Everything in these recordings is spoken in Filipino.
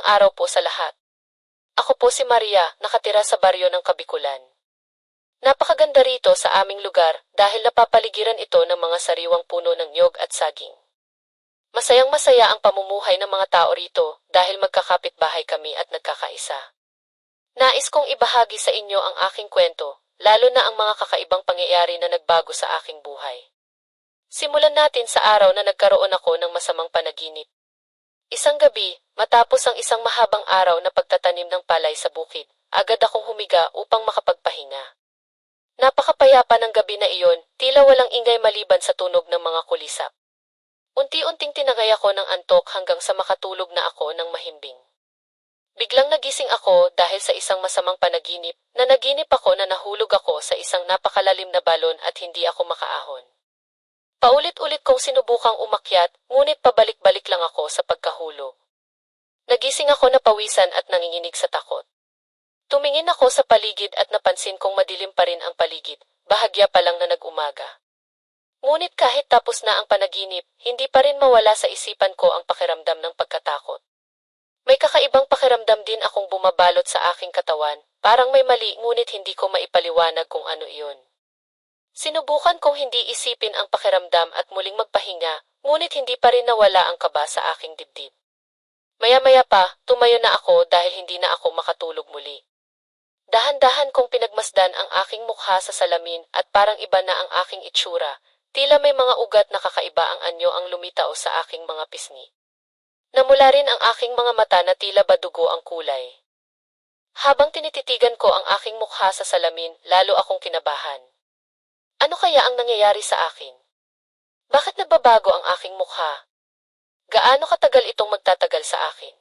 Magandang araw po sa lahat. Ako po si Maria, nakatira sa baryo ng Kabikulan. Napakaganda rito sa aming lugar dahil napapaligiran ito ng mga sariwang puno ng nyog at saging. Masayang-masaya ang pamumuhay ng mga tao rito dahil magkakapit-bahay kami at nagkakaisa. Nais kong ibahagi sa inyo ang aking kwento, lalo na ang mga kakaibang pangyayari na nagbago sa aking buhay. Simulan natin sa araw na nagkaroon ako ng masamang panaginip. Isang gabi, matapos ang isang mahabang araw na pagtatanim ng palay sa bukid, agad akong humiga upang makapagpahinga. Napakapayapa ng gabi na iyon, tila walang ingay maliban sa tunog ng mga kulisap. Unti-unting tinagay ako ng antok hanggang sa makatulog na ako ng mahimbing. Biglang nagising ako dahil sa isang masamang panaginip na naginip ako na nahulog ako sa isang napakalalim na balon at hindi ako makaahon. Paulit-ulit kong sinubukang umakyat, ngunit pabalik-balik lang ako sa pagkahulog. Nagising ako na pawisan at nanginginig sa takot. Tumingin ako sa paligid at napansin kong madilim pa rin ang paligid, bahagya pa lang na nag-umaga. Ngunit kahit tapos na ang panaginip, hindi pa rin mawala sa isipan ko ang pakiramdam ng pagkatakot. May kakaibang pakiramdam din akong bumabalot sa aking katawan, parang may mali ngunit hindi ko maipaliwanag kung ano iyon. Sinubukan kong hindi isipin ang pakiramdam at muling magpahinga, ngunit hindi pa rin nawala ang kaba sa aking dibdib. Maya-maya pa, tumayo na ako dahil hindi na ako makatulog muli. Dahan-dahan kong pinagmasdan ang aking mukha sa salamin at parang iba na ang aking itsura, tila may mga ugat na kakaiba ang anyo ang lumitaw sa aking mga pisngi. Namula rin ang aking mga mata na tila ba dugo ang kulay. Habang tinititigan ko ang aking mukha sa salamin, lalo akong kinabahan. Ano kaya ang nangyayari sa akin? Bakit nagbabago ang aking mukha? Gaano katagal itong magtatagal sa akin?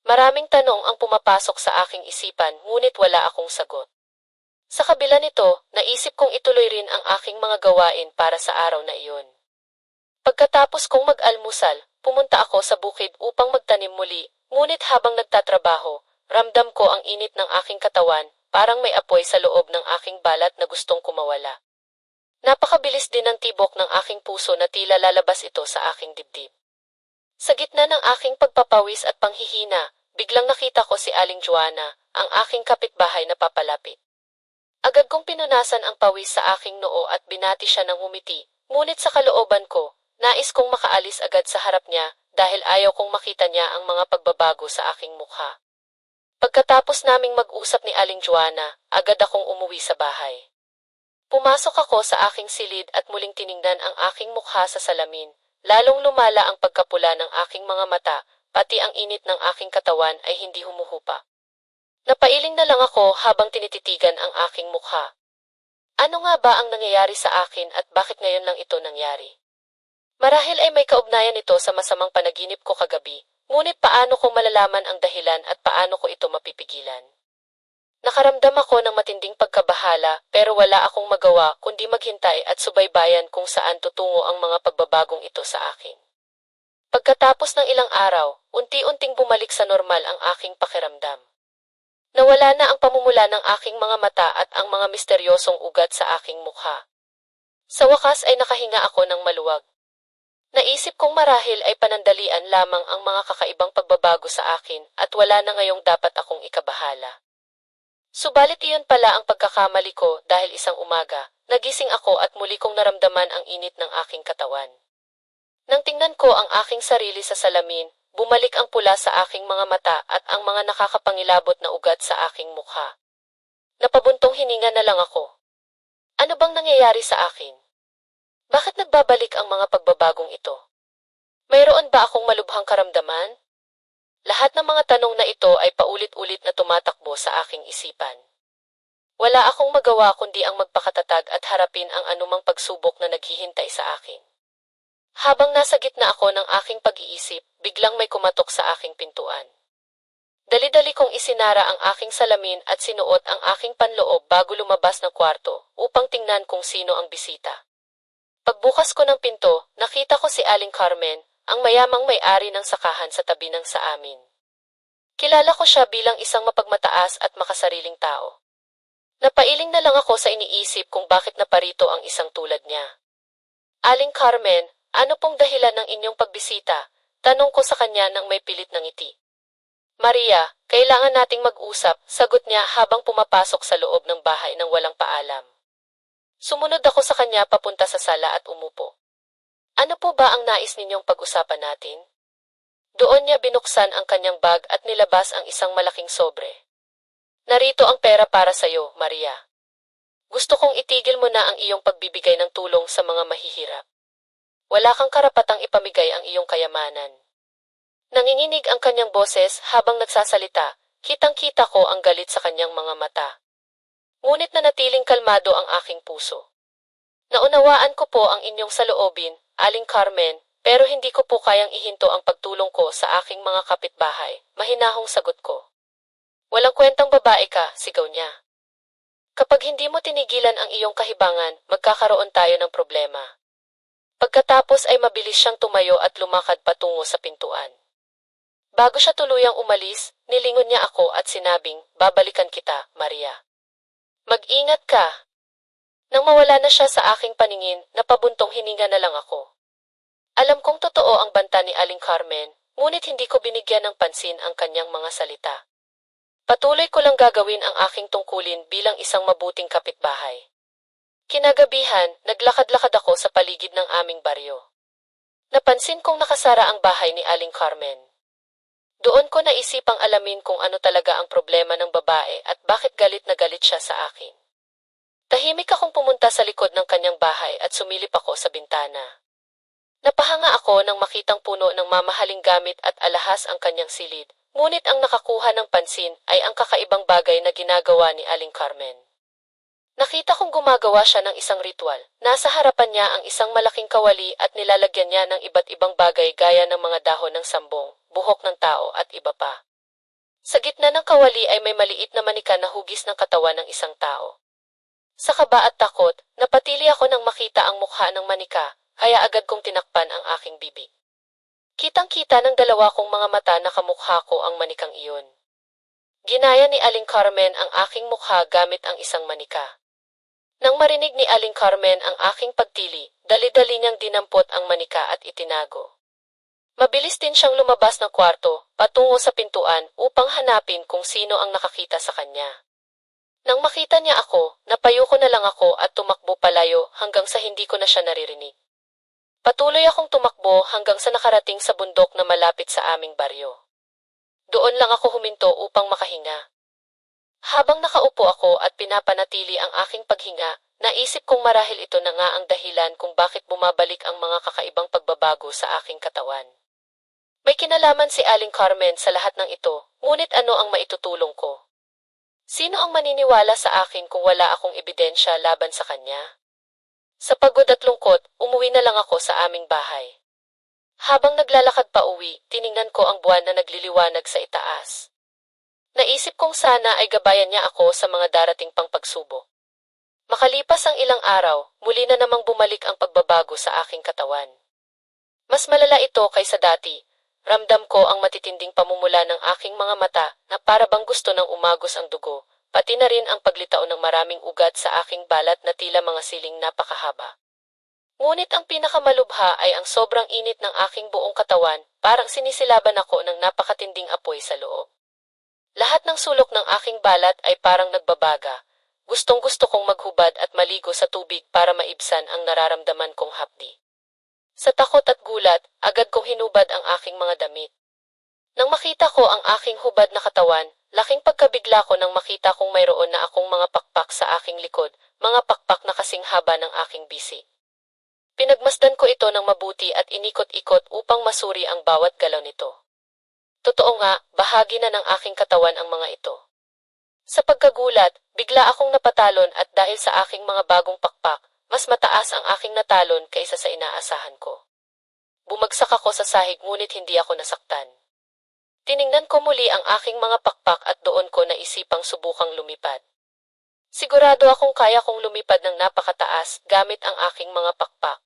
Maraming tanong ang pumapasok sa aking isipan ngunit wala akong sagot. Sa kabila nito, naisip kong ituloy rin ang aking mga gawain para sa araw na iyon. Pagkatapos kong mag-almusal, pumunta ako sa bukid upang magtanim muli, ngunit habang nagtatrabaho, ramdam ko ang init ng aking katawan, parang may apoy sa loob ng aking balat na gustong kumawala. Napakabilis din ng tibok ng aking puso na tila lalabas ito sa aking dibdib. Sa gitna ng aking pagpapawis at panghihina, biglang nakita ko si Aling Joanna, ang aking kapitbahay na papalapit. Agad kong pinunasan ang pawis sa aking noo at binati siya ng ngumiti, ngunit sa kalooban ko, nais kong makaalis agad sa harap niya dahil ayaw kong makita niya ang mga pagbabago sa aking mukha. Pagkatapos naming mag-usap ni Aling Joanna, agad akong umuwi sa bahay. Pumasok ako sa aking silid at muling tiningnan ang aking mukha sa salamin. Lalong lumala ang pagkapula ng aking mga mata, pati ang init ng aking katawan ay hindi humuhupa. Napailing na lang ako habang tinititigan ang aking mukha. Ano nga ba ang nangyayari sa akin at bakit ngayon lang ito nangyari? Marahil ay may kaugnayan ito sa masamang panaginip ko kagabi, ngunit paano kong malalaman ang dahilan at paano ko ito mapipigilan? Nakaramdam ako ng matinding pagkabahala pero wala akong magawa kundi maghintay at subaybayan kung saan tutungo ang mga pagbabagong ito sa akin. Pagkatapos ng ilang araw, unti-unting bumalik sa normal ang aking pakiramdam. Nawala na ang pamumula ng aking mga mata at ang mga misteryosong ugat sa aking mukha. Sa wakas ay nakahinga ako ng maluwag. Naisip kong marahil ay panandalian lamang ang mga kakaibang pagbabago sa akin at wala na ngayong dapat akong ikabahala. Subalit iyon pala ang pagkakamali ko dahil isang umaga, nagising ako at muli kong naramdaman ang init ng aking katawan. Nang tingnan ko ang aking sarili sa salamin, bumalik ang pula sa aking mga mata at ang mga nakakapangilabot na ugat sa aking mukha. Napabuntong hininga na lang ako. Ano bang nangyayari sa akin? Bakit nagbabalik ang mga pagbabagong ito? Mayroon ba akong malubhang karamdaman? Lahat ng mga tanong na ito ay paulit-ulit na tumatakbo sa aking isipan. Wala akong magawa kundi ang magpakatatag at harapin ang anumang pagsubok na naghihintay sa akin. Habang nasa gitna ako ng aking pag-iisip, biglang may kumatok sa aking pintuan. Dali-dali kong isinara ang aking salamin at sinuot ang aking panloob bago lumabas ng kwarto upang tingnan kung sino ang bisita. Pagbukas ko ng pinto, nakita ko si Aling Carmen, ang mayamang may-ari ng sakahan sa tabi ng sa amin. Kilala ko siya bilang isang mapagmataas at makasariling tao. Napailing na lang ako sa iniisip kung bakit naparito ang isang tulad niya. Aling Carmen, ano pong dahilan ng inyong pagbisita? Tanong ko sa kanya nang may pilit na ngiti. Maria, kailangan nating mag-usap, sagot niya habang pumapasok sa loob ng bahay ng walang paalam. Sumunod ako sa kanya papunta sa sala at umupo. Ano po ba ang nais ninyong pag-usapan natin? Doon niya binuksan ang kanyang bag at nilabas ang isang malaking sobre. Narito ang pera para sa iyo, Maria. Gusto kong itigil mo na ang iyong pagbibigay ng tulong sa mga mahihirap. Wala kang karapatang ipamigay ang iyong kayamanan. Nanginginig ang kanyang boses habang nagsasalita, kitang-kita ko ang galit sa kanyang mga mata. Ngunit nanatiling kalmado ang aking puso. Naunawaan ko po ang inyong saloobin, Aling Carmen, pero hindi ko po kayang ihinto ang pagtulong ko sa aking mga kapitbahay, mahinahong sagot ko. Walang kwentang babae ka, sigaw niya. Kapag hindi mo tinigilan ang iyong kahibangan, magkakaroon tayo ng problema. Pagkatapos ay mabilis siyang tumayo at lumakad patungo sa pintuan. Bago siya tuluyang umalis, nilingon niya ako at sinabing, babalikan kita, Maria. Mag-ingat ka. Nang mawala na siya sa aking paningin, napabuntong hininga na lang ako. Alam kong totoo ang banta ni Aling Carmen, ngunit hindi ko binigyan ng pansin ang kanyang mga salita. Patuloy ko lang gagawin ang aking tungkulin bilang isang mabuting kapitbahay. Kinagabihan, naglakad-lakad ako sa paligid ng aming baryo. Napansin kong nakasara ang bahay ni Aling Carmen. Doon ko naisipang alamin kung ano talaga ang problema ng babae at bakit galit na galit siya sa akin. Tahimik akong pumunta sa likod ng kanyang bahay at sumilip ako sa bintana. Napahanga ako nang makitang puno ng mamahaling gamit at alahas ang kanyang silid, ngunit ang nakakuha ng pansin ay ang kakaibang bagay na ginagawa ni Aling Carmen. Nakita kong gumagawa siya ng isang ritual. Nasa harapan niya ang isang malaking kawali at nilalagyan niya ng iba't ibang bagay gaya ng mga dahon ng sambong, buhok ng tao at iba pa. Sa gitna ng kawali ay may maliit na manika na hugis ng katawan ng isang tao. Sa kaba at takot, napatili ako nang makita ang mukha ng manika, kaya agad kong tinakpan ang aking bibig. Kitang-kita ng dalawa kong mga mata na kamukha ko ang manikang iyon. Ginaya ni Aling Carmen ang aking mukha gamit ang isang manika. Nang marinig ni Aling Carmen ang aking pagtili, dali-dali niyang dinampot ang manika at itinago. Mabilis din siyang lumabas ng kwarto, patungo sa pintuan upang hanapin kung sino ang nakakita sa kanya. Nang makita niya ako, napayo ko na lang ako at tumakbo palayo hanggang sa hindi ko na siya naririnig. Patuloy akong tumakbo hanggang sa nakarating sa bundok na malapit sa aming baryo. Doon lang ako huminto upang makahinga. Habang nakaupo ako at pinapanatili ang aking paghinga, naisip kong marahil ito na nga ang dahilan kung bakit bumabalik ang mga kakaibang pagbabago sa aking katawan. May kinalaman si Aling Carmen sa lahat ng ito, ngunit ano ang maitutulong ko? Sino ang maniniwala sa akin kung wala akong ebidensya laban sa kanya? Sa pagod at lungkot, umuwi na lang ako sa aming bahay. Habang naglalakad pa uwi, tiningnan ko ang buwan na nagliliwanag sa itaas. Naisip kong sana ay gabayan niya ako sa mga darating pang pagsubok. Makalipas ang ilang araw, muli na namang bumalik ang pagbabago sa aking katawan. Mas malala ito kaysa dati. Ramdam ko ang matitinding pamumula ng aking mga mata na para bang gusto ng umagos ang dugo, pati na rin ang paglitaw ng maraming ugat sa aking balat na tila mga siling napakahaba. Ngunit ang pinakamalubha ay ang sobrang init ng aking buong katawan, parang sinisilaban ako ng napakatinding apoy sa loob. Lahat ng sulok ng aking balat ay parang nagbabaga. Gustong-gusto kong maghubad at maligo sa tubig para maibsan ang nararamdaman kong hapdi. Sa takot at gulat, agad kong hinubad ang aking mga damit. Nang makita ko ang aking hubad na katawan, laking pagkabigla ko nang makita kong mayroon na akong mga pakpak sa aking likod, mga pakpak na kasing haba ng aking bisi. Pinagmasdan ko ito ng mabuti at inikot-ikot upang masuri ang bawat galaw nito. Totoo nga, bahagi na ng aking katawan ang mga ito. Sa pagkagulat, bigla akong napatalon at dahil sa aking mga bagong pakpak, mas mataas ang aking natalon kaysa sa inaasahan ko. Bumagsak ako sa sahig ngunit hindi ako nasaktan. Tiningnan ko muli ang aking mga pakpak at doon ko naisipang subukang lumipad. Sigurado akong kaya kong lumipad ng napakataas gamit ang aking mga pakpak.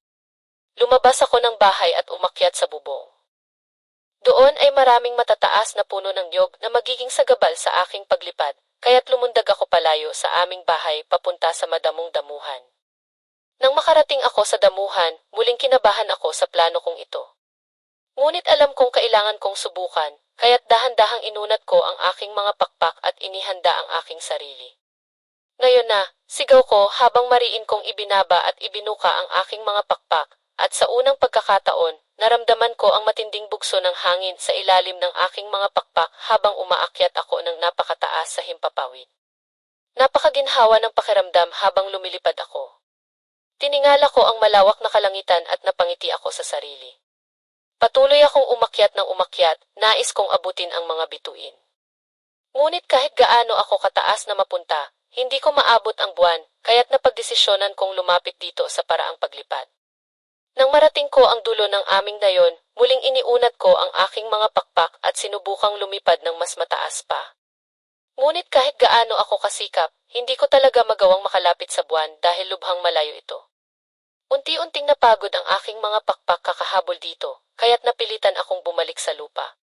Lumabas ako ng bahay at umakyat sa bubong. Doon ay maraming matataas na puno ng niyog na magiging sagabal sa aking paglipad, kaya't lumundag ako palayo sa aming bahay papunta sa madamong damuhan. Nang makarating ako sa damuhan, muling kinabahan ako sa plano kong ito. Ngunit alam kong kailangan kong subukan, kaya't dahan-dahang inunat ko ang aking mga pakpak at inihanda ang aking sarili. Ngayon na, sigaw ko habang mariin kong ibinaba at ibinuka ang aking mga pakpak, at sa unang pagkakataon, naramdaman ko ang matinding bugso ng hangin sa ilalim ng aking mga pakpak habang umaakyat ako ng napakataas sa himpapawid. Napakaginhawa ng pakiramdam habang lumilipad ako. Tiningala ko ang malawak na kalangitan at napangiti ako sa sarili. Patuloy akong umakyat ng umakyat, nais kong abutin ang mga bituin. Ngunit kahit gaano ako kataas na mapunta, hindi ko maabot ang buwan, kaya't napagdesisyonan kong lumapit dito sa paraang paglipad. Nang marating ko ang dulo ng aming nayon, muling iniunat ko ang aking mga pakpak at sinubukang lumipad ng mas mataas pa. Ngunit kahit gaano ako kasikap, hindi ko talaga magawang makalapit sa buwan dahil lubhang malayo ito. Unti-unting napagod ang aking mga pakpak kakahabol dito, kaya't napilitan akong bumalik sa lupa.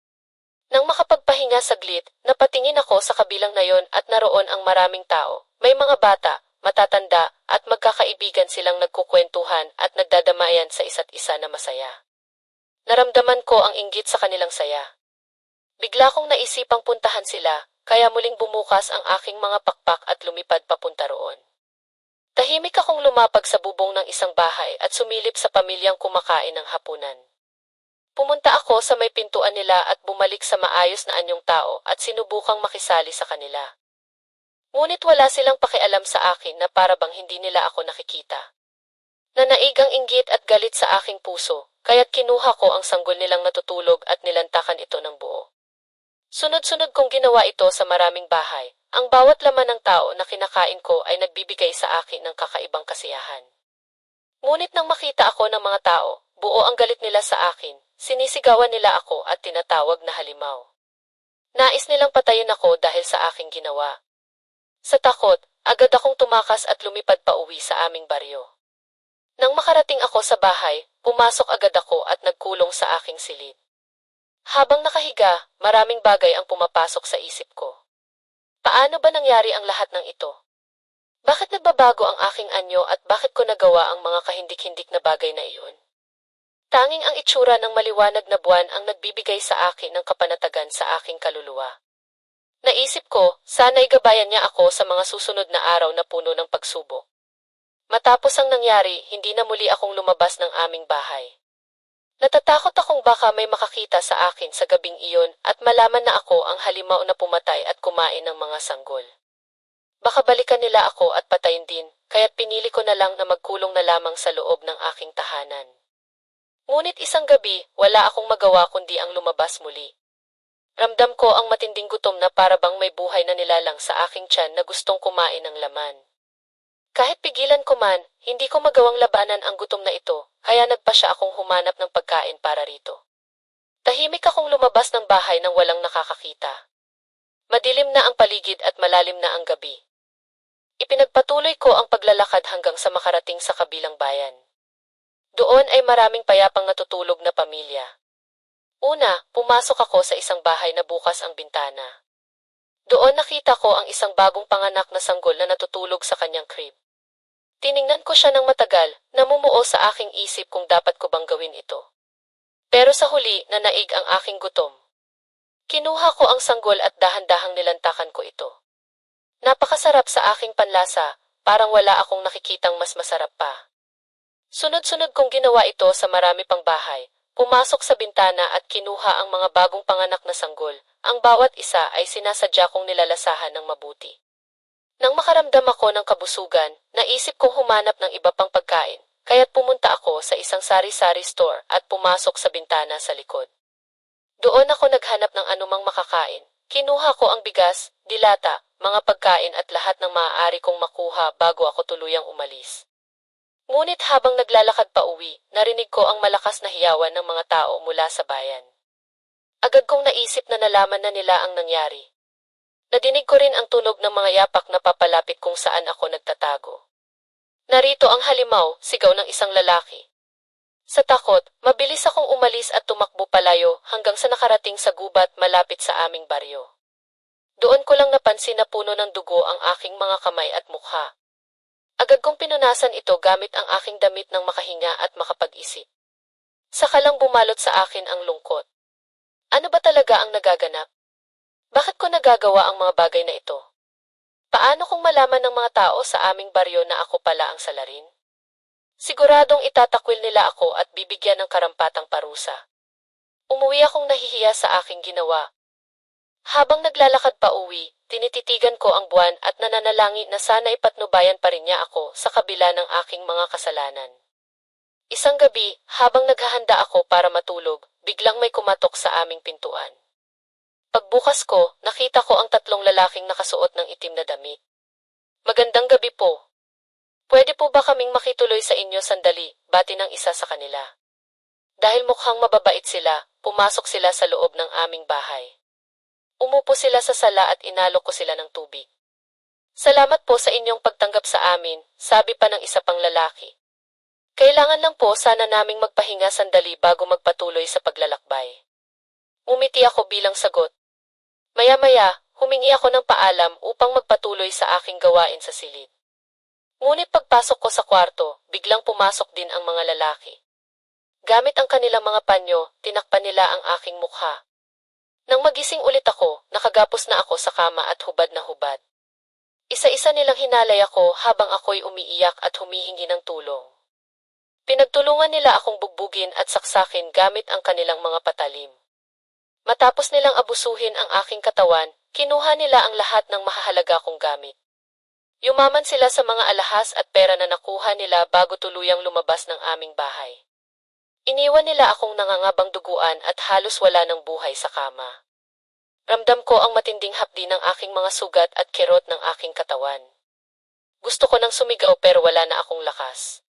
Nang makapagpahinga saglit, napatingin ako sa kabilang nayon at naroon ang maraming tao, may mga bata, matatanda, at magkakaibigan silang nagkukwentuhan at nagdadamayan sa isa't isa na masaya. Naramdaman ko ang inggit sa kanilang saya. Bigla kong naisipang puntahan sila, kaya muling bumukas ang aking mga pakpak at lumipad papunta roon. Tahimik akong lumapag sa bubong ng isang bahay at sumilip sa pamilyang kumakain ng hapunan. Pumunta ako sa may pintuan nila at bumalik sa maayos na anyong tao at sinubukang makisali sa kanila. Ngunit wala silang pakialam sa akin na para bang hindi nila ako nakikita. Nanaig ang inggit at galit sa aking puso, kaya't kinuha ko ang sanggol nilang natutulog at nilantakan ito ng buo. Sunod-sunod kong ginawa ito sa maraming bahay. Ang bawat laman ng tao na kinakain ko ay nagbibigay sa akin ng kakaibang kasiyahan. Ngunit nang makita ako ng mga tao, buo ang galit nila sa akin, sinisigawan nila ako at tinatawag na halimaw. Nais nilang patayin ako dahil sa aking ginawa. Sa takot, agad akong tumakas at lumipad pa uwi sa aming baryo. Nang makarating ako sa bahay, pumasok agad ako at nagkulong sa aking silid. Habang nakahiga, maraming bagay ang pumapasok sa isip ko. Paano ba nangyari ang lahat ng ito? Bakit nagbabago ang aking anyo at bakit ko nagawa ang mga kahindik-hindik na bagay na iyon? Tanging ang itsura ng maliwanag na buwan ang nagbibigay sa akin ng kapanatagan sa aking kaluluwa. Naisip ko, sana'y gabayan niya ako sa mga susunod na araw na puno ng pagsubok. Matapos ang nangyari, hindi na muli akong lumabas ng aming bahay. Natatakot akong baka may makakita sa akin sa gabing iyon at malaman na ako ang halimaw na pumatay at kumain ng mga sanggol. Baka balikan nila ako at patayin din, kaya't pinili ko na lang na magkulong na lamang sa loob ng aking tahanan. Ngunit isang gabi, wala akong magawa kundi ang lumabas muli. Ramdam ko ang matinding gutom na para bang may buhay na nilalang sa aking tiyan na gustong kumain ng laman. Kahit pigilan ko man, hindi ko magawang labanan ang gutom na ito, kaya nagpasya akong humanap ng pagkain para rito. Tahimik akong lumabas ng bahay nang walang nakakakita. Madilim na ang paligid at malalim na ang gabi. Ipinagpatuloy ko ang paglalakad hanggang sa makarating sa kabilang bayan. Doon ay maraming payapang natutulog na pamilya. Una, pumasok ako sa isang bahay na bukas ang bintana. Doon nakita ko ang isang bagong panganak na sanggol na natutulog sa kanyang crib. Tiningnan ko siya ng matagal, namumuo sa aking isip kung dapat ko bang gawin ito. Pero sa huli, nanaig ang aking gutom. Kinuha ko ang sanggol at dahan-dahang nilantakan ko ito. Napakasarap sa aking panlasa, parang wala akong nakikitang mas masarap pa. Sunod-sunod kong ginawa ito sa marami pang bahay, pumasok sa bintana at kinuha ang mga bagong panganak na sanggol. Ang bawat isa ay sinasadya kong nilalasahan ng mabuti. Nang makaramdam ako ng kabusugan, naisip kong humanap ng iba pang pagkain, kaya't pumunta ako sa isang sari-sari store at pumasok sa bintana sa likod. Doon ako naghanap ng anumang makakain. Kinuha ko ang bigas, dilata, mga pagkain at lahat ng maaari kong makuha bago ako tuluyang umalis. Ngunit habang naglalakad pa uwi, narinig ko ang malakas na hiyawan ng mga tao mula sa bayan. Agad kong naisip na nalaman na nila ang nangyari. Nadinig ko rin ang tunog ng mga yapak na papalapit kung saan ako nagtatago. Narito ang halimaw, sigaw ng isang lalaki. Sa takot, mabilis akong umalis at tumakbo palayo hanggang sa nakarating sa gubat malapit sa aming baryo. Doon ko lang napansin na puno ng dugo ang aking mga kamay at mukha. Agad kong pinunasan ito gamit ang aking damit nang makahinga at makapag-isip. Saka lang bumalot sa akin ang lungkot. Ano ba talaga ang nagaganap? Bakit ko nagagawa ang mga bagay na ito? Paano kung malaman ng mga tao sa aming baryo na ako pala ang salarin? Siguradong itatakwil nila ako at bibigyan ng karampatang parusa. Umuwi akong nahihiya sa aking ginawa. Habang naglalakad pa uwi, tinititigan ko ang buwan at nananalangin na sana ipatnubayan pa rin niya ako sa kabila ng aking mga kasalanan. Isang gabi, habang naghahanda ako para matulog, biglang may kumatok sa aming pintuan. Pagbukas ko, nakita ko ang tatlong lalaking nakasuot ng itim na damit. Magandang gabi po. Pwede po ba kaming makituloy sa inyo sandali, bati ng isa sa kanila. Dahil mukhang mababait sila, pumasok sila sa loob ng aming bahay. Umupo sila sa sala at inalok ko sila ng tubig. Salamat po sa inyong pagtanggap sa amin, sabi pa ng isa pang lalaki. Kailangan lang po sana naming magpahinga sandali bago magpatuloy sa paglalakbay. Umiti ako bilang sagot. Maya-maya, humingi ako ng paalam upang magpatuloy sa aking gawain sa silid. Ngunit pagpasok ko sa kwarto, biglang pumasok din ang mga lalaki. Gamit ang kanilang mga panyo, tinakpan nila ang aking mukha. Nang magising ulit ako, nakagapos na ako sa kama at hubad na hubad. Isa-isa nilang hinalay ako habang ako'y umiiyak at humihingi ng tulong. Pinagtulungan nila akong bugbugin at saksakin gamit ang kanilang mga patalim. Matapos nilang abusuhin ang aking katawan, kinuha nila ang lahat ng mahahalaga kong gamit. Yumaman sila sa mga alahas at pera na nakuha nila bago tuluyang lumabas ng aming bahay. Iniwan nila akong nangangabang duguan at halos wala ng buhay sa kama. Ramdam ko ang matinding hapdi ng aking mga sugat at kirot ng aking katawan. Gusto ko nang sumigaw pero wala na akong lakas.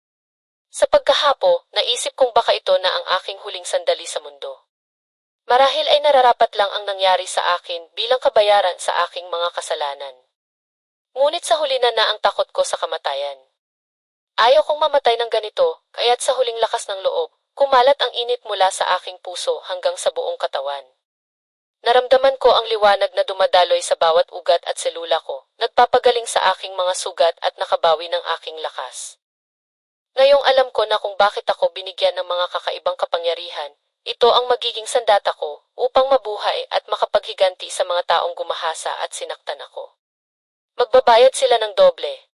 Sa pagkahapo, naisip kong baka ito na ang aking huling sandali sa mundo. Marahil ay nararapat lang ang nangyari sa akin bilang kabayaran sa aking mga kasalanan. Ngunit sa huli na ang takot ko sa kamatayan. Ayaw kong mamatay ng ganito, kaya't sa huling lakas ng loob, kumalat ang init mula sa aking puso hanggang sa buong katawan. Naramdaman ko ang liwanag na dumadaloy sa bawat ugat at selula ko, nagpapagaling sa aking mga sugat at nakabawi ng aking lakas. Ngayong alam ko na kung bakit ako binigyan ng mga kakaibang kapangyarihan, ito ang magiging sandata ko upang mabuhay at makapaghiganti sa mga taong gumahasa at sinaktan ako. Magbabayad sila ng doble.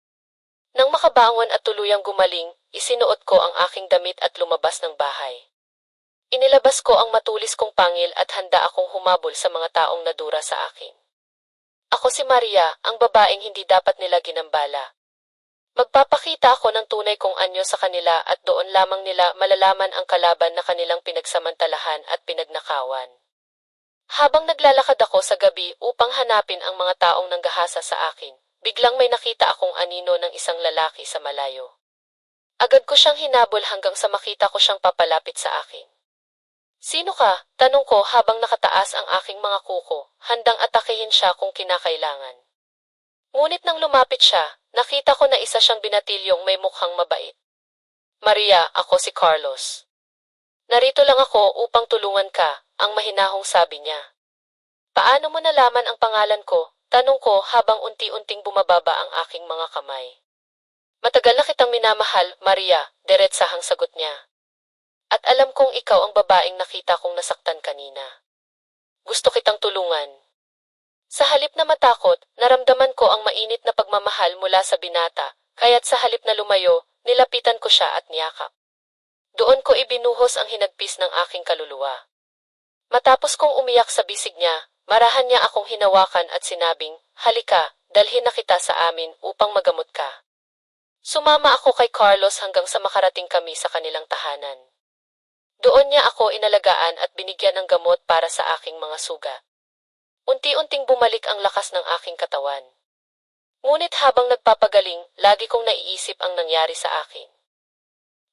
Nang makabangon at tuluyang gumaling, isinuot ko ang aking damit at lumabas ng bahay. Inilabas ko ang matulis kong pangil at handa akong humabol sa mga taong nadura sa akin. Ako si Maria, ang babaeng hindi dapat nila ginambala. Magpapakita ako ng tunay kong anyo sa kanila at doon lamang nila malalaman ang kalaban na kanilang pinagsamantalahan at pinagnakawan. Habang naglalakad ako sa gabi upang hanapin ang mga taong nanggahasa sa akin, biglang may nakita akong anino ng isang lalaki sa malayo. Agad ko siyang hinabol hanggang sa makita ko siyang papalapit sa akin. Sino ka? Tanong ko habang nakataas ang aking mga kuko, handang atakehin siya kung kinakailangan. Ngunit nang lumapit siya, nakita ko na isa siyang binatilyong may mukhang mabait. Maria, ako si Carlos. Narito lang ako upang tulungan ka, ang mahinahong sabi niya. Paano mo nalaman ang pangalan ko? Tanong ko habang unti-unting bumababa ang aking mga kamay. Matagal na kitang minamahal, Maria, diretsahang sagot niya. At alam kong ikaw ang babaeng nakita kong nasaktan kanina. Gusto kitang tulungan. Sa halip na matakot, naramdaman ko ang mainit na pagmamahal mula sa binata, kaya't sa halip na lumayo, nilapitan ko siya at niyakap. Doon ko ibinuhos ang hinagpis ng aking kaluluwa. Matapos kong umiyak sa bisig niya, marahan niya akong hinawakan at sinabing, halika, dalhin na kita sa amin upang magamot ka. Sumama ako kay Carlos hanggang sa makarating kami sa kanilang tahanan. Doon niya ako inalagaan at binigyan ng gamot para sa aking mga sugat. Unti-unting bumalik ang lakas ng aking katawan. Ngunit habang nagpapagaling, lagi kong naiisip ang nangyari sa akin.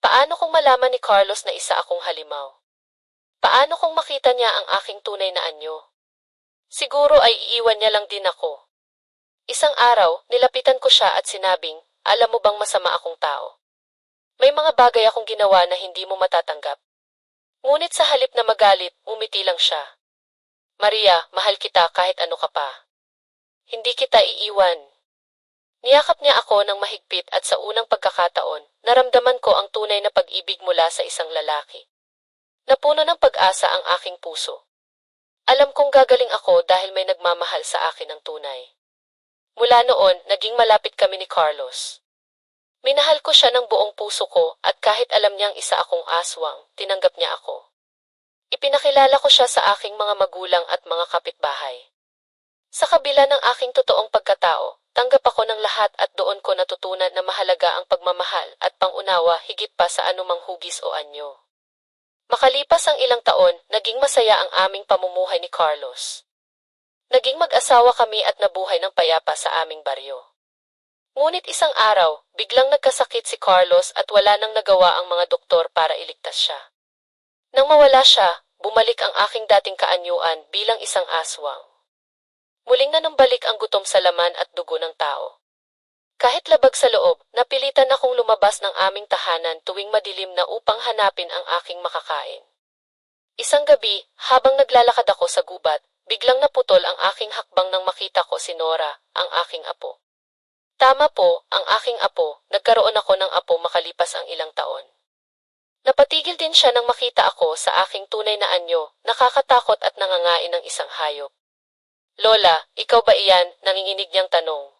Paano kung malaman ni Carlos na isa akong halimaw? Paano kung makita niya ang aking tunay na anyo? Siguro ay iiwan niya lang din ako. Isang araw, nilapitan ko siya at sinabing, alam mo bang masama akong tao? May mga bagay akong ginawa na hindi mo matatanggap. Ngunit sa halip na magalit, umiti lang siya. Maria, mahal kita kahit ano ka pa. Hindi kita iiwan. Niyakap niya ako ng mahigpit at sa unang pagkakataon, naramdaman ko ang tunay na pag-ibig mula sa isang lalaki. Napuno ng pag-asa ang aking puso. Alam kong gagaling ako dahil may nagmamahal sa akin ng tunay. Mula noon, naging malapit kami ni Carlos. Minahal ko siya ng buong puso ko at kahit alam niyang isa akong aswang, tinanggap niya ako. Ipinakilala ko siya sa aking mga magulang at mga kapitbahay. Sa kabila ng aking totoong pagkatao, tanggap ako ng lahat at doon ko natutunan na mahalaga ang pagmamahal at pangunawa higit pa sa anumang hugis o anyo. Makalipas ang ilang taon, naging masaya ang aming pamumuhay ni Carlos. Naging mag-asawa kami at nabuhay ng payapa sa aming baryo. Ngunit isang araw, biglang nagkasakit si Carlos at wala nang nagawa ang mga doktor para iligtas siya. Nang mawala siya, bumalik ang aking dating kaanyuan bilang isang aswang. Muling nanumbalik ang gutom sa laman at dugo ng tao. Kahit labag sa loob, napilitan akong lumabas ng aming tahanan tuwing madilim na upang hanapin ang aking makakain. Isang gabi, habang naglalakad ako sa gubat, biglang naputol ang aking hakbang nang makita ko si Nora, ang aking apo. Tama po, ang aking apo, nagkaroon ako ng apo makalipas ang ilang taon. Napatigil din siya nang makita ako sa aking tunay na anyo, nakakatakot at nangangain ng isang hayop. Lola, ikaw ba iyan? Nanginginig niyang tanong.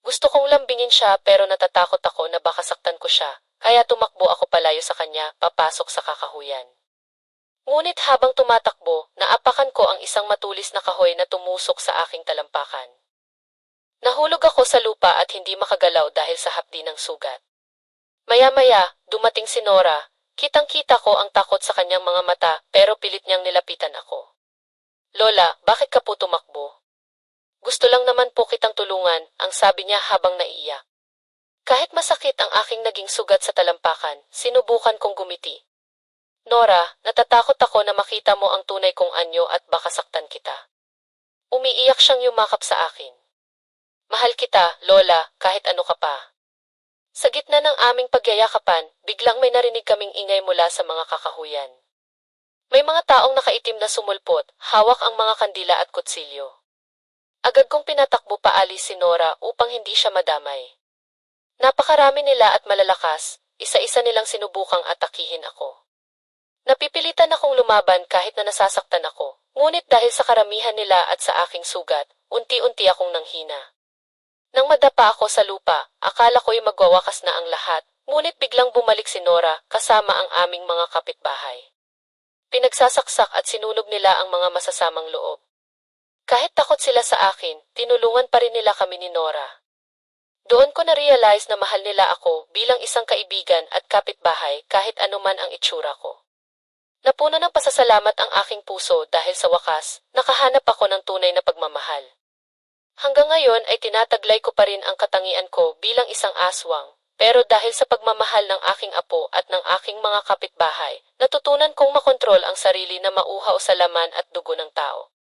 Gusto kong lambingin siya pero natatakot ako na baka saktan ko siya, kaya tumakbo ako palayo sa kanya, papasok sa kakahuyan. Ngunit habang tumatakbo, naapakan ko ang isang matulis na kahoy na tumusok sa aking talampakan. Nahulog ako sa lupa at hindi makagalaw dahil sa hapdi ng sugat. Maya-maya, dumating si Nora. Kitang-kita ko ang takot sa kanyang mga mata pero pilit niyang nilapitan ako. Lola, bakit ka po tumakbo? Gusto lang naman po kitang tulungan, ang sabi niya habang naiiyak. Kahit masakit ang aking naging sugat sa talampakan, sinubukan kong gumiti. Nora, natatakot ako na makita mo ang tunay kong anyo at baka saktan kita. Umiiyak siyang yumakap sa akin. Mahal kita, Lola, kahit ano ka pa. Sa gitna ng aming pagyayakapan, biglang may narinig kaming ingay mula sa mga kakahuyan. May mga taong nakaitim na sumulpot, hawak ang mga kandila at kutsilyo. Agad kong pinatakbo paalis si Nora upang hindi siya madamay. Napakarami nila at malalakas, isa-isa nilang sinubukang atakihin ako. Napipilitan akong lumaban kahit na nasasaktan ako, ngunit dahil sa karamihan nila at sa aking sugat, unti-unti akong nanghina. Nang madapa ako sa lupa, akala ko'y magwawakas na ang lahat, ngunit biglang bumalik si Nora kasama ang aming mga kapitbahay. Pinagsasaksak at sinunog nila ang mga masasamang loob. Kahit takot sila sa akin, tinulungan pa rin nila kami ni Nora. Doon ko na-realize na mahal nila ako bilang isang kaibigan at kapitbahay kahit anuman ang itsura ko. Napuno ng pasasalamat ang aking puso dahil sa wakas, nakahanap ako ng tunay na pagmamahal. Hanggang ngayon ay tinataglay ko pa rin ang katangian ko bilang isang aswang. Pero dahil sa pagmamahal ng aking apo at ng aking mga kapitbahay, natutunan kong makontrol ang sarili na mauhaw sa laman at dugo ng tao.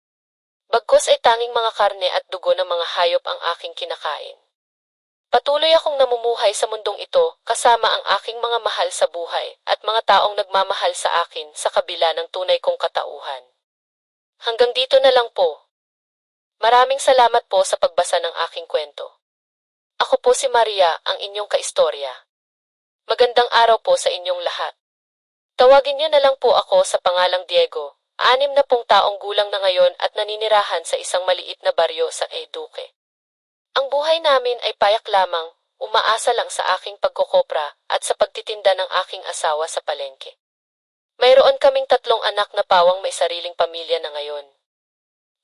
Bagkus ay tanging mga karne at dugo ng mga hayop ang aking kinakain. Patuloy akong namumuhay sa mundong ito kasama ang aking mga mahal sa buhay at mga taong nagmamahal sa akin sa kabila ng tunay kong katauhan. Hanggang dito na lang po. Maraming salamat po sa pagbasa ng aking kwento. Ako po si Maria, ang inyong kaistorya. Magandang araw po sa inyong lahat. Tawagin niyo na lang po ako sa pangalang Diego, 60 taong gulang na ngayon at naninirahan sa isang maliit na baryo sa Duque. Ang buhay namin ay payak lamang, umaasa lang sa aking pagkokopra at sa pagtitinda ng aking asawa sa palengke. Mayroon kaming 3 anak na pawang may sariling pamilya na ngayon.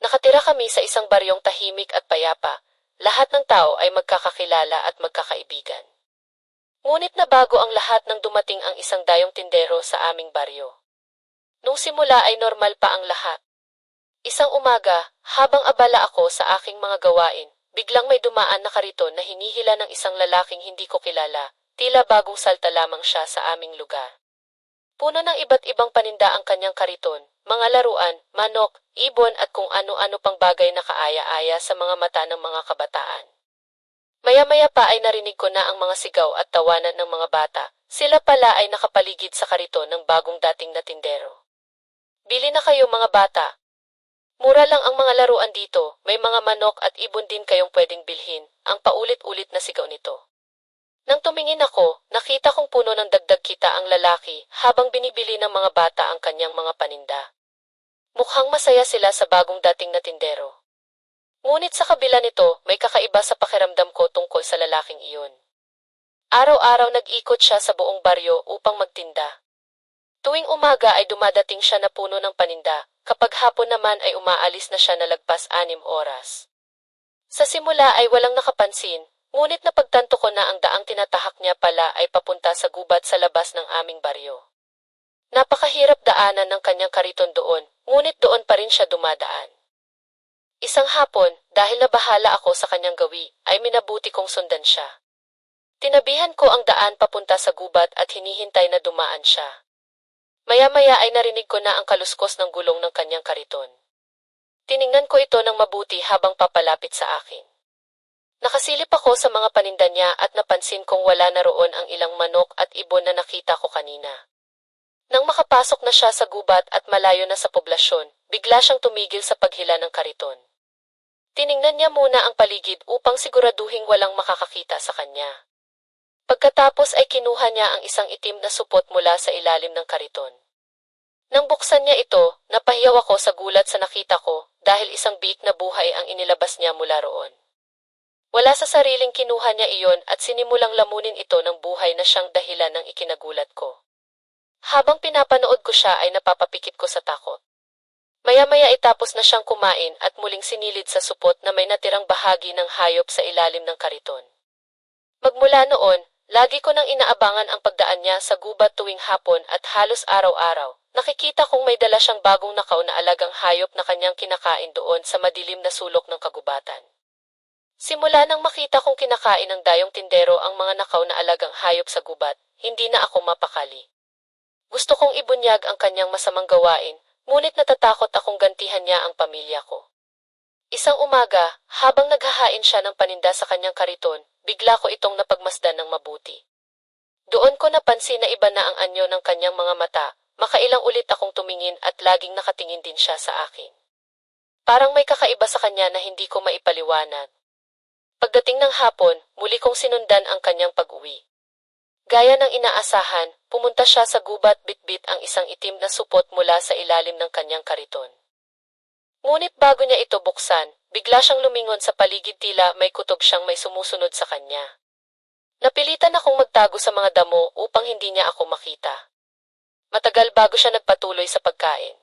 Nakatira kami sa isang baryong tahimik at payapa. Lahat ng tao ay magkakakilala at magkakaibigan. Ngunit nabago ang lahat nang dumating ang isang dayong tindero sa aming baryo. Nung simula ay normal pa ang lahat. Isang umaga, habang abala ako sa aking mga gawain, biglang may dumaan na kariton na hinihila ng isang lalaking hindi ko kilala, tila bagong salta lamang siya sa aming lugar. Puno ng iba't ibang paninda ang kanyang kariton, mga laruan, manok, ibon at kung ano-ano pang bagay na kaaya-aya sa mga mata ng mga kabataan. Maya-maya pa ay narinig ko na ang mga sigaw at tawanan ng mga bata. Sila pala ay nakapaligid sa kariton ng bagong dating na tindero. Bili na kayo mga bata. Mura lang ang mga laruan dito, may mga manok at ibon din kayong pwedeng bilhin, ang paulit-ulit na sigaw nito. Nang tumingin ako, nakita kong puno ng dagdag kita ang lalaki habang binibili ng mga bata ang kanyang mga paninda. Mukhang masaya sila sa bagong dating na tindero. Ngunit sa kabila nito, may kakaiba sa pakiramdam ko tungkol sa lalaking iyon. Araw-araw nag-ikot siya sa buong baryo upang magtinda. Tuwing umaga ay dumadating siya na puno ng paninda, kapag hapon naman ay umaalis na siya na lagpas 6 oras. Sa simula ay walang nakapansin, ngunit napagtanto ko na ang daang tinatahak niya pala ay papunta sa gubat sa labas ng aming baryo. Napakahirap daanan ng kanyang kariton doon, ngunit doon pa rin siya dumadaan. Isang hapon, dahil nabahala ako sa kanyang gawi, ay minabuti kong sundan siya. Tinabihan ko ang daan papunta sa gubat at hinihintay na dumaan siya. Maya-maya ay narinig ko na ang kaluskos ng gulong ng kanyang kariton. Tiningnan ko ito ng mabuti habang papalapit sa akin. Nakasilip ako sa mga paninda niya at napansin kong wala na roon ang ilang manok at ibon na nakita ko kanina. Nang makapasok na siya sa gubat at malayo na sa poblasyon, bigla siyang tumigil sa paghila ng kariton. Tiningnan niya muna ang paligid upang siguraduhing walang makakakita sa kanya. Pagkatapos ay kinuha niya ang isang itim na supot mula sa ilalim ng kariton. Nang buksan niya ito, napahiyaw ako sa gulat sa nakita ko dahil isang biik na buhay ang inilabas niya mula roon. Wala sa sariling kinuha niya iyon at sinimulang lamunin ito ng buhay na siyang dahilan ng ikinagulat ko. Habang pinapanood ko siya ay napapapikit ko sa takot. Maya-maya ay tapos na siyang kumain at muling sinilid sa supot na may natirang bahagi ng hayop sa ilalim ng kariton. Magmula noon, lagi ko nang inaabangan ang pagdaan niya sa gubat tuwing hapon at halos araw-araw. Nakikita kong may dala siyang bagong nakaw na alagang hayop na kanyang kinakain doon sa madilim na sulok ng kagubatan. Simula nang makita kong kinakain ng dayong tindero ang mga nakaw na alagang hayop sa gubat, hindi na ako mapakali. Gusto kong ibunyag ang kanyang masamang gawain, ngunit natatakot akong gantihan niya ang pamilya ko. Isang umaga, habang naghahain siya ng paninda sa kanyang kariton, bigla ko itong napagmasdan ng mabuti. Doon ko napansin na iba na ang anyo ng kanyang mga mata, makailang ulit akong tumingin at laging nakatingin din siya sa akin. Parang may kakaiba sa kanya na hindi ko maipaliwanag. Pagdating ng hapon, muli kong sinundan ang kanyang pag-uwi. Gaya ng inaasahan, pumunta siya sa gubat bitbit ang isang itim na supot mula sa ilalim ng kanyang kariton. Ngunit bago niya ito buksan, bigla siyang lumingon sa paligid tila may kutob siyang may sumusunod sa kanya. Napilitan akong magtago sa mga damo upang hindi niya ako makita. Matagal bago siya nagpatuloy sa pagkain.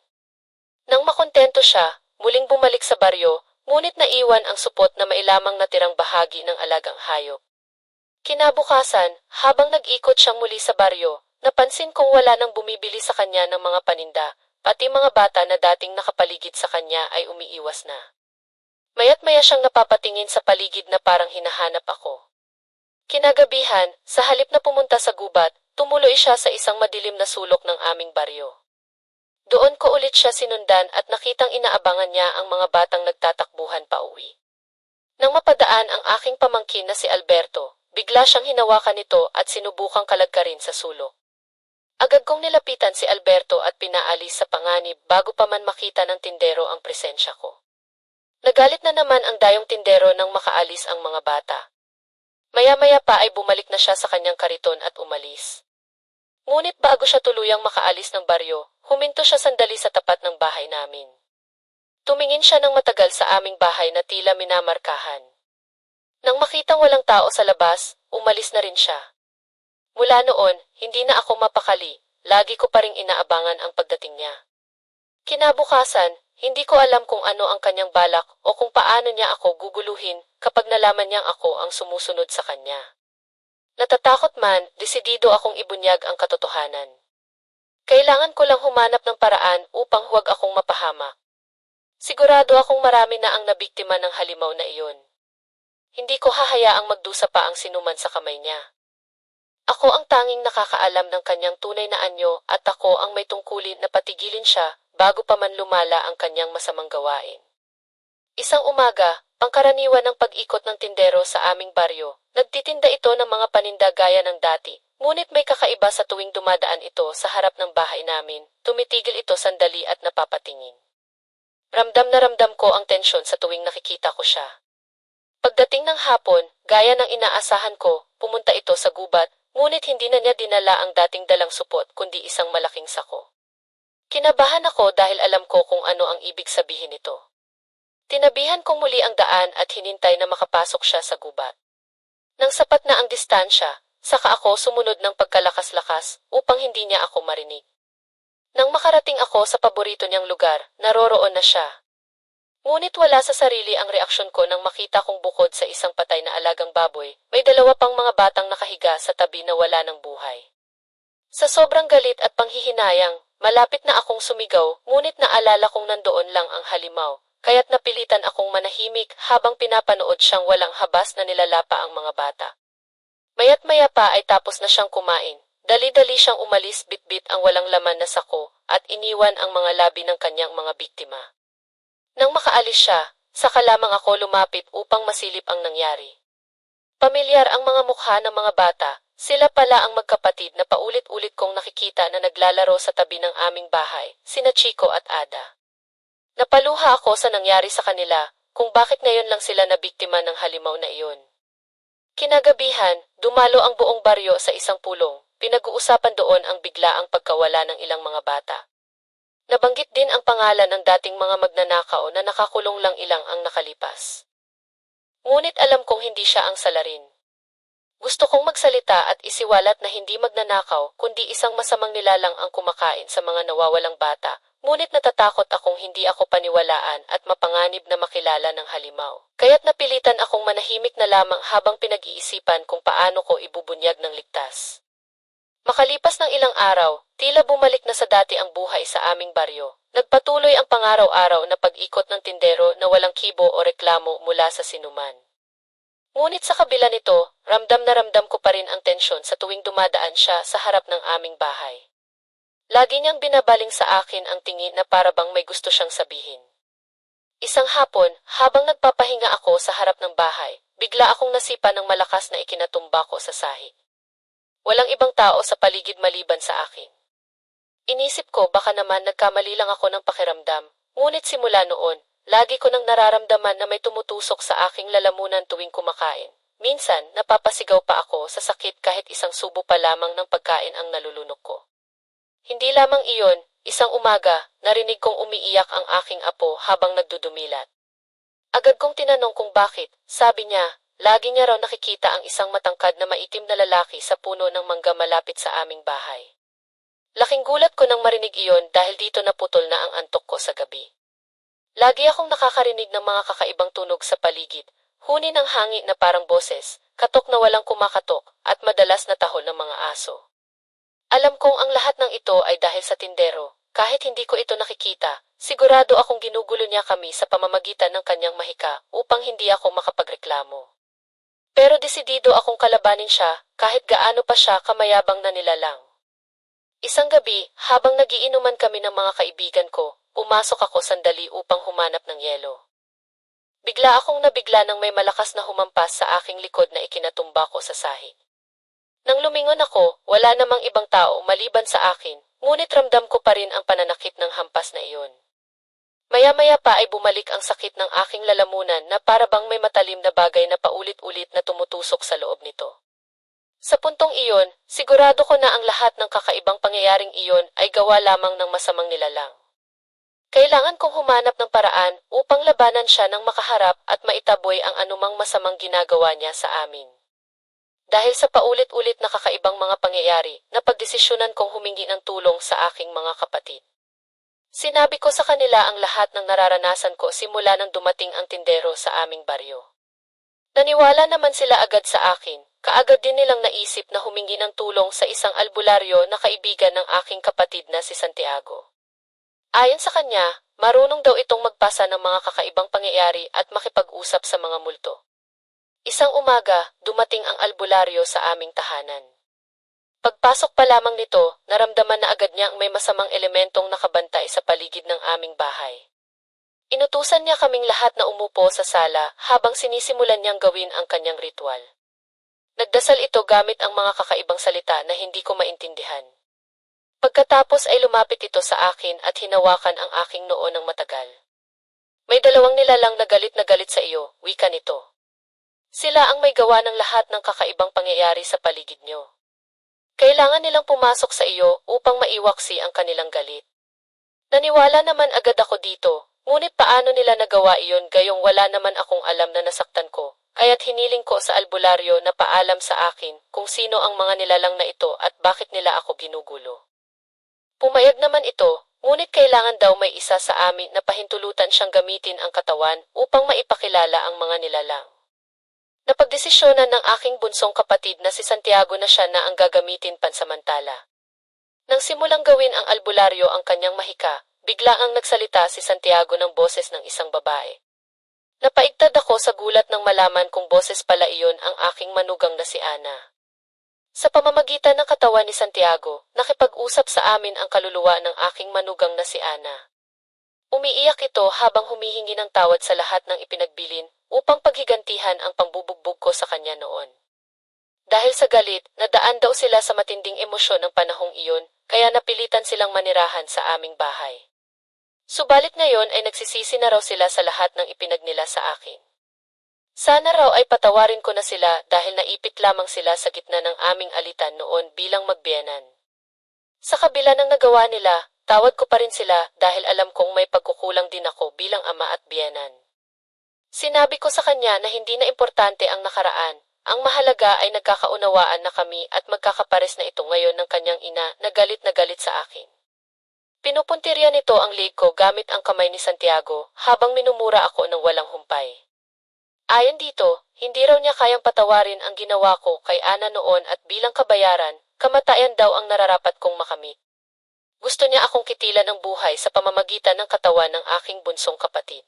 Nang makontento siya, muling bumalik sa baryo, ngunit naiwan ang supot na may lamang natirang bahagi ng alagang hayop. Kinabukasan, habang nag-ikot siyang muli sa baryo, napansin kong wala nang bumibili sa kanya ng mga paninda, pati mga bata na dating nakapaligid sa kanya ay umiiwas na. Maya't maya siyang napapatingin sa paligid na parang hinahanap ako. Kinagabihan, sa halip na pumunta sa gubat, tumuloy siya sa isang madilim na sulok ng aming baryo. Doon ko ulit siya sinundan at nakitang inaabangan niya ang mga batang nagtatakbuhan pa uwi. Nang mapadaan ang aking pamangkin na si Alberto, bigla siyang hinawakan nito at sinubukang kalagkarin sa sulok. Agad kong nilapitan si Alberto at pinaalis sa panganib bago pa man makita ng tindero ang presensya ko. Nagalit na naman ang dayong tindero nang makaalis ang mga bata. Maya-maya pa ay bumalik na siya sa kanyang kariton at umalis. Ngunit bago siya tuluyang makaalis ng baryo, huminto siya sandali sa tapat ng bahay namin. Tumingin siya ng matagal sa aming bahay na tila minamarkahan. Nang makitang walang tao sa labas, umalis na rin siya. Mula noon, hindi na ako mapakali, lagi ko pa ring inaabangan ang pagdating niya. Kinabukasan, hindi ko alam kung ano ang kanyang balak o kung paano niya ako guguluhin kapag nalaman niyang ako ang sumusunod sa kanya. Natatakot man, desidido akong ibunyag ang katotohanan. Kailangan ko lang humanap ng paraan upang huwag akong mapahamak. Sigurado akong marami na ang nabiktima ng halimaw na iyon. Hindi ko hahayaang magdusa pa ang sinuman sa kamay niya. Ako ang tanging nakakaalam ng kanyang tunay na anyo at ako ang may tungkulin na patigilin siya bago pa man lumala ang kanyang masamang gawain. Isang umaga, pangkaraniwan ng pag-ikot ng tindero sa aming baryo, nagtitinda ito ng mga paninda gaya ng dati, ngunit may kakaiba sa tuwing dumadaan ito sa harap ng bahay namin, tumitigil ito sandali at napapatingin. Ramdam na ramdam ko ang tensyon sa tuwing nakikita ko siya. Pagdating ng hapon, gaya ng inaasahan ko, pumunta ito sa gubat, ngunit hindi na niya dinala ang dating dalang supot kundi isang malaking sako. Kinabahan ako dahil alam ko kung ano ang ibig sabihin nito. Tinabihan kong muli ang daan at hinintay na makapasok siya sa gubat. Nang sapat na ang distansya, saka ako sumunod ng pagkalakas-lakas upang hindi niya ako marinig. Nang makarating ako sa paborito niyang lugar, naroroon na siya. Ngunit wala sa sarili ang reaksyon ko nang makita kong bukod sa isang patay na alagang baboy, may dalawa pang mga batang nakahiga sa tabi na wala ng buhay. Sa sobrang galit at panghihinayang, malapit na akong sumigaw, ngunit naalala kong nandoon lang ang halimaw, kaya't napilitan akong manahimik habang pinapanood siyang walang habas na nilalapa ang mga bata. Maya't maya pa ay tapos na siyang kumain. Dali-dali siyang umalis bitbit ang walang laman na sako at iniwan ang mga labi ng kanyang mga biktima. Nang makaalis siya, saka lamang ako lumapit upang masilip ang nangyari. Pamilyar ang mga mukha ng mga bata, sila pala ang magkapatid na paulit-ulit kong nakikita na naglalaro sa tabi ng aming bahay, sina Chico at Ada. Napaluha ako sa nangyari sa kanila, kung bakit ngayon lang sila nabiktima ng halimaw na iyon. Kinagabihan, dumalo ang buong baryo sa isang pulong, pinag-uusapan doon ang biglaang pagkawala ng ilang mga bata. Nabanggit din ang pangalan ng dating mga magnanakaw na nakakulong lang ilang ang nakalipas. Ngunit alam kong hindi siya ang salarin. Gusto kong magsalita at isiwalat na hindi magnanakaw kundi isang masamang nilalang ang kumakain sa mga nawawalang bata, ngunit natatakot akong hindi ako paniwalaan at mapanganib na makilala ng halimaw. Kaya't napilitan akong manahimik na lamang habang pinag-iisipan kung paano ko ibubunyag ng ligtas. Makalipas ng ilang araw, tila bumalik na sa dati ang buhay sa aming baryo. Nagpatuloy ang pangaraw-araw na pag-ikot ng tindero na walang kibo o reklamo mula sa sinuman. Ngunit sa kabila nito, ramdam na ramdam ko pa rin ang tensyon sa tuwing dumadaan siya sa harap ng aming bahay. Lagi niyang binabaling sa akin ang tingin na parabang may gusto siyang sabihin. Isang hapon, habang nagpapahinga ako sa harap ng bahay, bigla akong nasipa ng malakas na ikinatumba ko sa sahig. Walang ibang tao sa paligid maliban sa akin. Inisip ko baka naman nagkamali lang ako ng pakiramdam, ngunit simula noon, lagi ko nang nararamdaman na may tumutusok sa aking lalamunan tuwing kumakain. Minsan, napapasigaw pa ako sa sakit kahit isang subo pa lamang ng pagkain ang nalulunok ko. Hindi lamang iyon, isang umaga, narinig kong umiiyak ang aking apo habang nagdudumilat. Agad kong tinanong kung bakit, sabi niya, lagi niya raw nakikita ang isang matangkad na maitim na lalaki sa puno ng mangga malapit sa aming bahay. Laking gulat ko nang marinig iyon dahil dito naputol na ang antok ko sa gabi. Lagi akong nakakarinig ng mga kakaibang tunog sa paligid, huni ng hangin na parang boses, katok na walang kumakatok, at madalas na tahol ng mga aso. Alam kong ang lahat ng ito ay dahil sa tindero, kahit hindi ko ito nakikita, sigurado akong ginugulo niya kami sa pamamagitan ng kanyang mahika upang hindi ako makapagreklamo. Pero desidido akong kalabanin siya kahit gaano pa siya kamayabang na nilalang. Isang gabi, habang nagiinuman kami ng mga kaibigan ko, pumasok ako sandali upang humanap ng yelo. Bigla akong nabigla nang may malakas na humampas sa aking likod na ikinatumba ko sa sahig. Nang lumingon ako, wala namang ibang tao maliban sa akin, ngunit ramdam ko pa rin ang pananakit ng hampas na iyon. Maya-maya pa ay bumalik ang sakit ng aking lalamunan na para bang may matalim na bagay na paulit-ulit na tumutusok sa loob nito. Sa puntong iyon, sigurado ko na ang lahat ng kakaibang pangyayaring iyon ay gawa lamang ng masamang nilalang. Kailangan kong humanap ng paraan upang labanan siya ng makaharap at maitaboy ang anumang masamang ginagawa niya sa amin. Dahil sa paulit-ulit na kakaibang mga pangyayari, napagdesisyonan kong humingi ng tulong sa aking mga kapatid. Sinabi ko sa kanila ang lahat ng nararanasan ko simula nang dumating ang tindero sa aming baryo. Naniwala naman sila agad sa akin, kaagad din nilang naisip na humingi ng tulong sa isang albularyo na kaibigan ng aking kapatid na si Santiago. Ayon sa kanya, marunong daw itong magpasa ng mga kakaibang pangyayari at makipag-usap sa mga multo. Isang umaga, dumating ang albularyo sa aming tahanan. Pagpasok pa lamang nito, naramdaman na agad niyang may masamang elementong nakabantay sa paligid ng aming bahay. Inutusan niya kaming lahat na umupo sa sala habang sinisimulan niyang gawin ang kanyang ritual. Nagdasal ito gamit ang mga kakaibang salita na hindi ko maintindihan. Pagkatapos ay lumapit ito sa akin at hinawakan ang aking noo ng matagal. May dalawang nilalang na galit sa iyo, wika nito. Sila ang may gawa ng lahat ng kakaibang pangyayari sa paligid niyo. Kailangan nilang pumasok sa iyo upang maiwaksi ang kanilang galit. Naniwala naman agad ako dito, ngunit paano nila nagawa iyon gayong wala naman akong alam na nasaktan ko, kaya't hiniling ko sa albularyo na paalam sa akin kung sino ang mga nilalang na ito at bakit nila ako ginugulo. Pumayag naman ito, ngunit kailangan daw may isa sa amin na pahintulutan siyang gamitin ang katawan upang maipakilala ang mga nilalang. Napagdesisyonan ng aking bunsong kapatid na si Santiago na siya na ang gagamitin pansamantala. Nang simulang gawin ang albularyo ang kanyang mahika, bigla ang nagsalita si Santiago ng boses ng isang babae. Napaigtad ako sa gulat nang malaman kung boses pala iyon ang aking manugang na si Ana. Sa pamamagitan ng katawan ni Santiago, nakipag-usap sa amin ang kaluluwa ng aking manugang na si Ana. Umiiyak ito habang humihingi ng tawad sa lahat ng ipinagbilin upang paghigantihan ang pambubugbog ko sa kanya noon. Dahil sa galit, nadaan daw sila sa matinding emosyon ng panahong iyon, kaya napilitan silang manirahan sa aming bahay. Subalit ngayon ay nagsisisi na raw sila sa lahat ng ipinagnila sa akin. Sana raw ay patawarin ko na sila dahil naipit lamang sila sa gitna ng aming alitan noon bilang magbiyenan. Sa kabila ng nagawa nila, tawad ko pa rin sila dahil alam kong may pagkukulang din ako bilang ama at biyenan. Sinabi ko sa kanya na hindi na importante ang nakaraan, ang mahalaga ay nagkakaunawaan na kami at magkakapares na ito ngayon ng kanyang ina na galit sa akin. Pinupuntirya nito ang leg ko gamit ang kamay ni Santiago habang minumura ako ng walang humpay. Ayon dito, hindi raw niya kayang patawarin ang ginawa ko kay Ana noon at bilang kabayaran, kamatayan daw ang nararapat kong makamit. Gusto niya akong kitilan ng buhay sa pamamagitan ng katawan ng aking bunsong kapatid.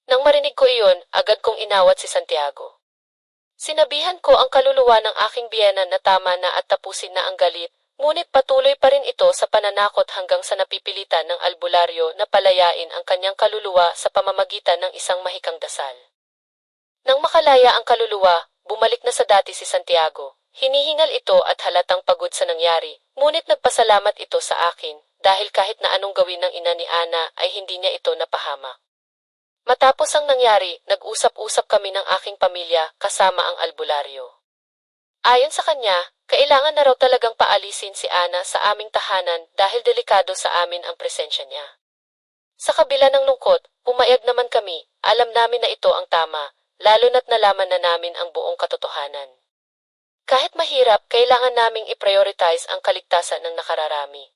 Nang marinig ko iyon, agad kong inawat si Santiago. Sinabihan ko ang kaluluwa ng aking biyenan na tama na at tapusin na ang galit, ngunit patuloy pa rin ito sa pananakot hanggang sa napipilitan ng albularyo na palayain ang kanyang kaluluwa sa pamamagitan ng isang mahikang dasal. Nang makalaya ang kaluluwa, bumalik na sa dati si Santiago. Hinihingal ito at halatang pagod sa nangyari, ngunit nagpasalamat ito sa akin dahil kahit na anong gawin ng ina ni Ana ay hindi niya ito napahamak. Matapos ang nangyari, nag-usap-usap kami ng aking pamilya kasama ang albularyo. Ayon sa kanya, kailangan na raw talagang paalisin si Ana sa aming tahanan dahil delikado sa amin ang presensya niya. Sa kabila ng lungkot, pumayag naman kami, alam namin na ito ang tama, lalo na't nalaman na namin ang buong katotohanan. Kahit mahirap, kailangan naming i-prioritize ang kaligtasan ng nakararami.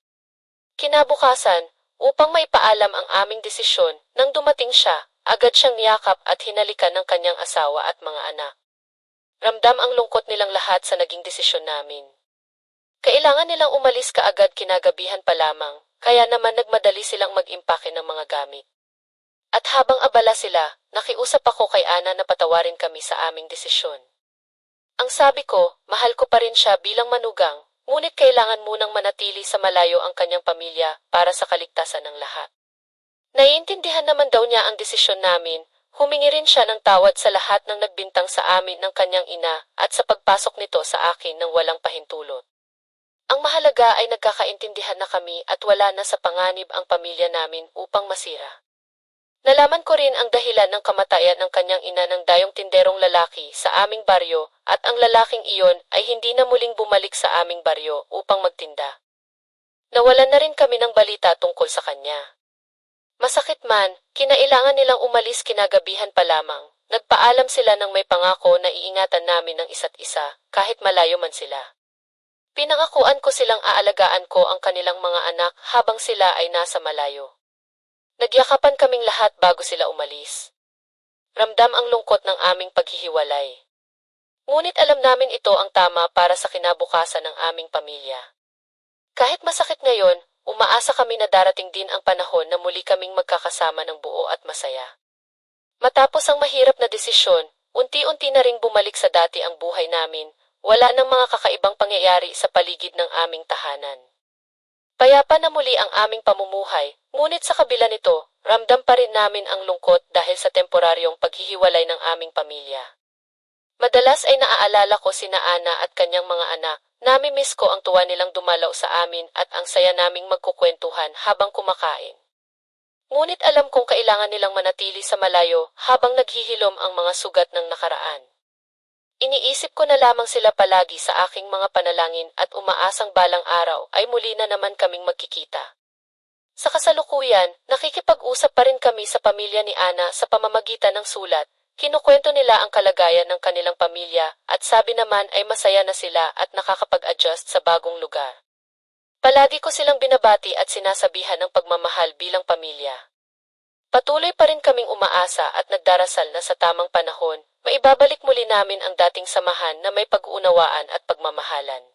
Kinabukasan, upang maipaalam ang aming desisyon, nang dumating siya, agad siyang niyakap at hinalikan ng kanyang asawa at mga anak. Ramdam ang lungkot nilang lahat sa naging desisyon namin. Kailangan nilang umalis kaagad kinagabihan pa lamang, kaya naman nagmadali silang mag-impake ng mga gamit. At habang abala sila, nakiusap ako kay Ana na patawarin kami sa aming desisyon. Ang sabi ko, mahal ko pa rin siya bilang manugang, ngunit kailangan munang manatili sa malayo ang kanyang pamilya para sa kaligtasan ng lahat. Naiintindihan naman daw niya ang desisyon namin, humingi rin siya ng tawad sa lahat ng nagbintang sa amin ng kanyang ina at sa pagpasok nito sa akin ng walang pahintulot. Ang mahalaga ay nagkakaintindihan na kami at wala na sa panganib ang pamilya namin upang masira. Nalaman ko rin ang dahilan ng kamatayan ng kanyang ina ng dayong tinderong lalaki sa aming baryo at ang lalaking iyon ay hindi na muling bumalik sa aming baryo upang magtinda. Nawalan na rin kami ng balita tungkol sa kanya. Masakit man, kinailangan nilang umalis kinagabihan pa lamang. Nagpaalam sila nang may pangako na iingatan namin ng isa't isa kahit malayo man sila. Pinangakuan ko silang aalagaan ko ang kanilang mga anak habang sila ay nasa malayo. Nagyakapan kaming lahat bago sila umalis. Ramdam ang lungkot ng aming paghihiwalay. Ngunit alam namin ito ang tama para sa kinabukasan ng aming pamilya. Kahit masakit ngayon, umaasa kami na darating din ang panahon na muli kaming magkakasama ng buo at masaya. Matapos ang mahirap na desisyon, unti-unti na ring bumalik sa dati ang buhay namin, wala nang mga kakaibang pangyayari sa paligid ng aming tahanan. Payapa na muli ang aming pamumuhay, ngunit sa kabila nito, ramdam pa rin namin ang lungkot dahil sa temporaryong paghihiwalay ng aming pamilya. Madalas ay naaalala ko sina Ana at kanyang mga anak, nami-miss ko ang tuwa nilang dumalaw sa amin at ang saya naming magkukwentuhan habang kumakain. Ngunit alam kong kailangan nilang manatili sa malayo habang naghihilom ang mga sugat ng nakaraan. Iniisip ko na lamang sila palagi sa aking mga panalangin at umaasang balang araw ay muli na naman kaming magkikita. Sa kasalukuyan, nakikipag-usap pa rin kami sa pamilya ni Ana sa pamamagitan ng sulat. Kinukwento nila ang kalagayan ng kanilang pamilya at sabi naman ay masaya na sila at nakakapag-adjust sa bagong lugar. Palagi ko silang binabati at sinasabihan ng pagmamahal bilang pamilya. Patuloy pa rin kaming umaasa at nagdarasal na sa tamang panahon, maibabalik muli namin ang dating samahan na may pag-uunawaan at pagmamahalan.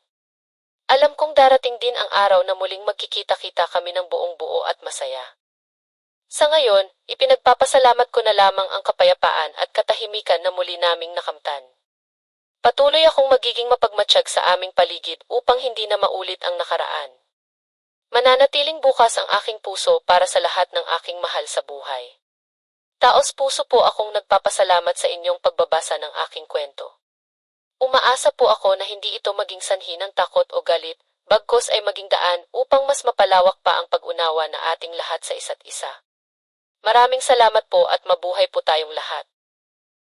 Alam kong darating din ang araw na muling magkikita-kita kami ng buong buo at masaya. Sa ngayon, ipinagpapasalamat ko na lamang ang kapayapaan at katahimikan na muli naming nakamtan. Patuloy akong magiging mapagmatsyag sa aming paligid upang hindi na maulit ang nakaraan. Mananatiling bukas ang aking puso para sa lahat ng aking mahal sa buhay. Taos puso po akong nagpapasalamat sa inyong pagbabasa ng aking kwento. Umaasa po ako na hindi ito maging sanhi ng takot o galit, bagkus ay maging daan upang mas mapalawak pa ang pag-unawa na ating lahat sa isa't isa. Maraming salamat po at mabuhay po tayong lahat.